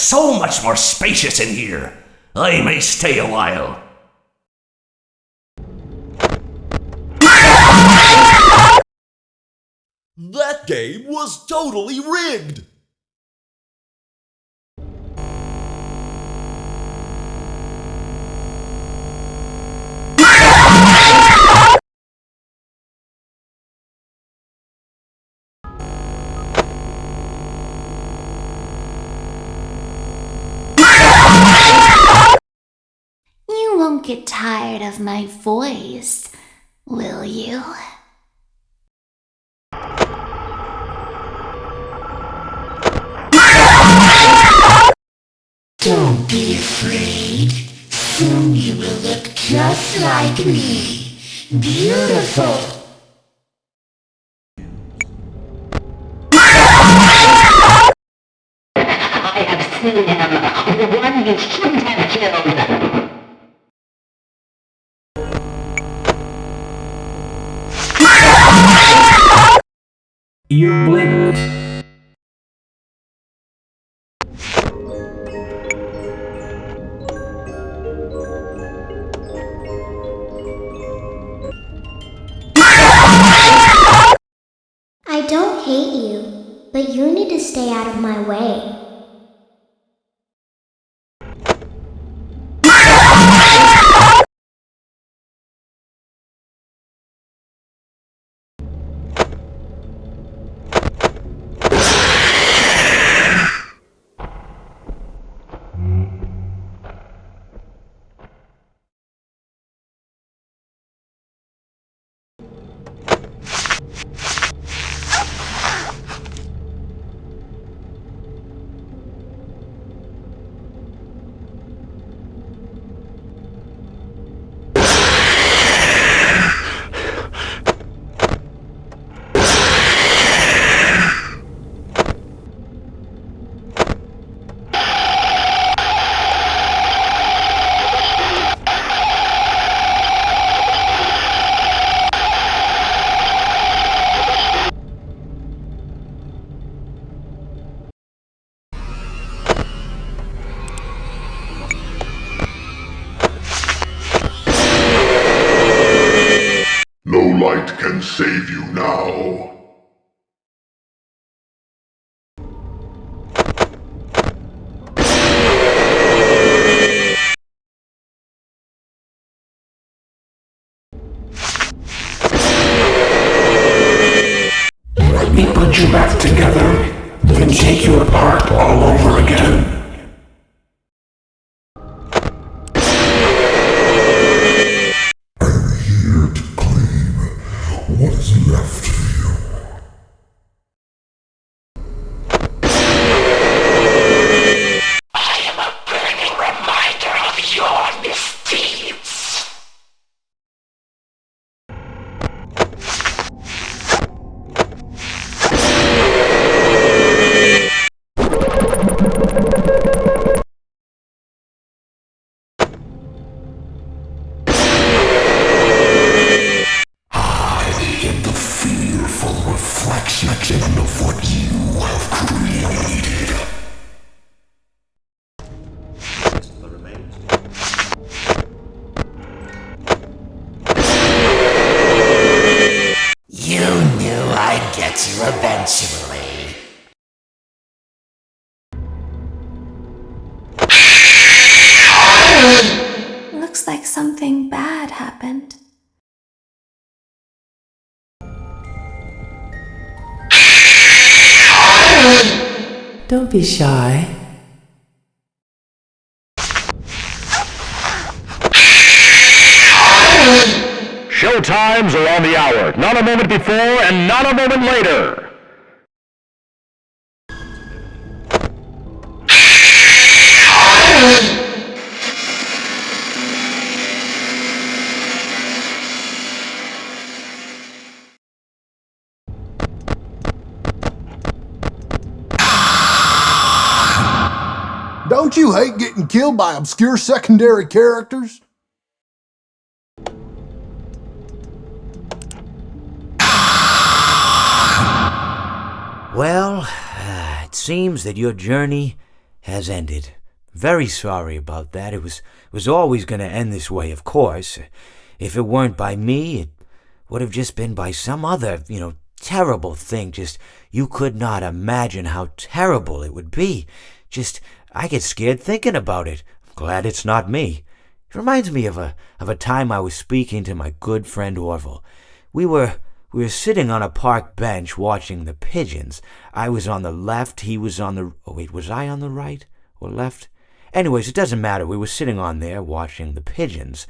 so much more spacious in here. I may stay a while. That game was totally rigged! You won't get tired of my voice, will you? Don't be afraid. Soon you will look just like me. Beautiful. I have seen him, the one you shouldn't have killed. You blinked. I don't hate you, but you need to stay out of my way. No light can save you now. Let me put you back together, then take you apart all over again. I'm here to claim what is left of you. I am a burning reminder of your misdeeds. Reflection of what you have created. You knew I'd get you eventually. Looks like something bad happened. Don't be shy. Show times are on the hour. Not a moment before and not a moment later. Don't you hate getting killed by obscure secondary characters? Well, it seems that your journey has ended. Very sorry about that. It was always going to end this way, of course. If it weren't by me, it would have just been by some other, terrible thing. Just, you could not imagine how terrible it would be. Just, I get scared thinking about it. I'm glad it's not me. It reminds me of a time I was speaking to my good friend Orville. We were sitting on a park bench watching the pigeons. I was on the left, he was on the... Oh, wait, was I on the right or left? Anyways, it doesn't matter. We were sitting on there watching the pigeons.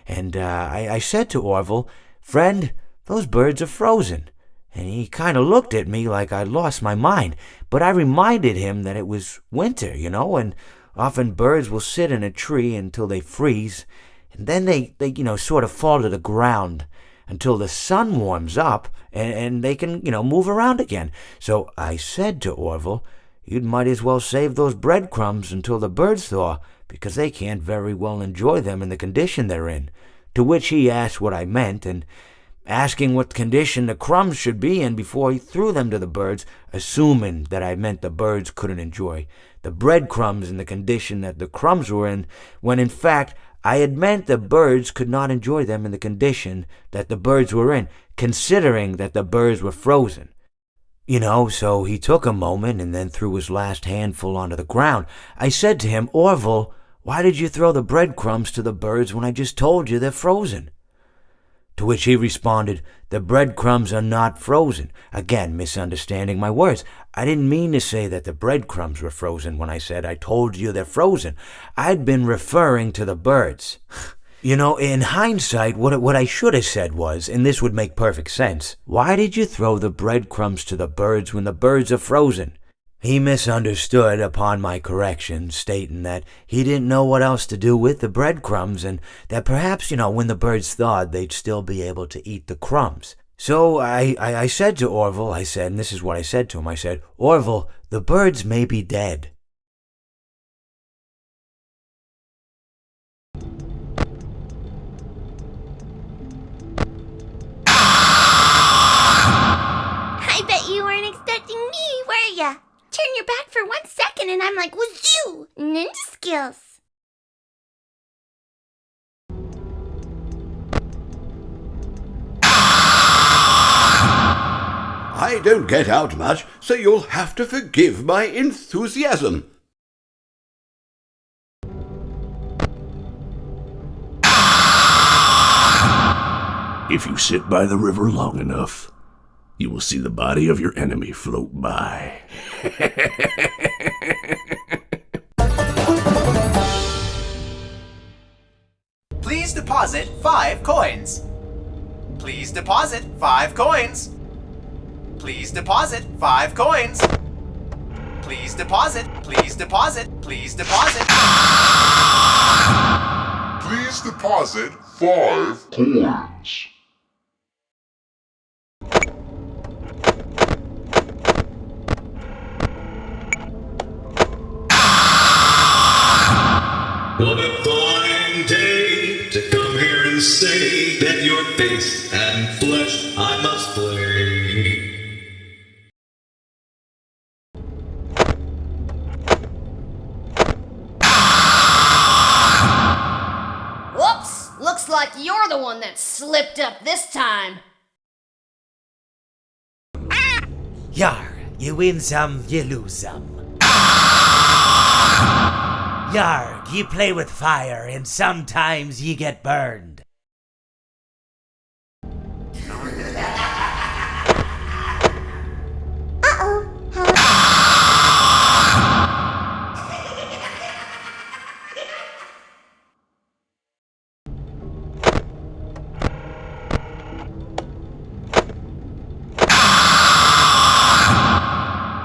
And I said to Orville, "Friend, those birds are frozen." And he kind of looked at me like I'd lost my mind. But I reminded him that it was winter, and often birds will sit in a tree until they freeze. And then they sort of fall to the ground until the sun warms up and they can, move around again. So I said to Orville, "You might as well save those breadcrumbs until the birds thaw, because they can't very well enjoy them in the condition they're in." To which he asked what I meant, and asking what condition the crumbs should be in before he threw them to the birds, assuming that I meant the birds couldn't enjoy the breadcrumbs in the condition that the crumbs were in, when in fact I had meant the birds could not enjoy them in the condition that the birds were in, considering that the birds were frozen. So he took a moment and then threw his last handful onto the ground. I said to him, "Orville, why did you throw the breadcrumbs to the birds when I just told you they're frozen?" To which he responded, "The breadcrumbs are not frozen." Again, misunderstanding my words. I didn't mean to say that the breadcrumbs were frozen when I said I told you they're frozen. I'd been referring to the birds. In hindsight, what I should have said was, and this would make perfect sense, "Why did you throw the breadcrumbs to the birds when the birds are frozen?" He misunderstood upon my correction, stating that he didn't know what else to do with the breadcrumbs, and that perhaps, when the birds thawed, they'd still be able to eat the crumbs. So I said to Orville, and this is what I said to him, I said, "Orville, the birds may be dead." I bet you weren't expecting me, were ya? Turn your back for 1 second and I'm like, wazoo! Ninja skills. I don't get out much, so you'll have to forgive my enthusiasm. If you sit by the river long enough, you will see the body of your enemy float by. Please deposit 5 coins. Please deposit 5 coins. Please deposit 5 coins. Please deposit, please deposit, please deposit. Please deposit 5 coins. What a fine day to come here and say that your face and flesh I must play. Whoops! Looks like you're the one that slipped up this time. Yar, you win some, you lose some. Yarg, you play with fire, and sometimes you get burned.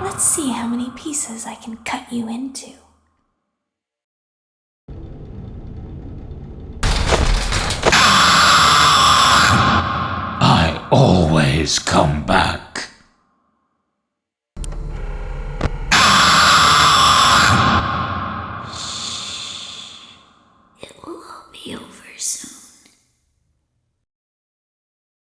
Let's see how many pieces I can cut you into. I always come back.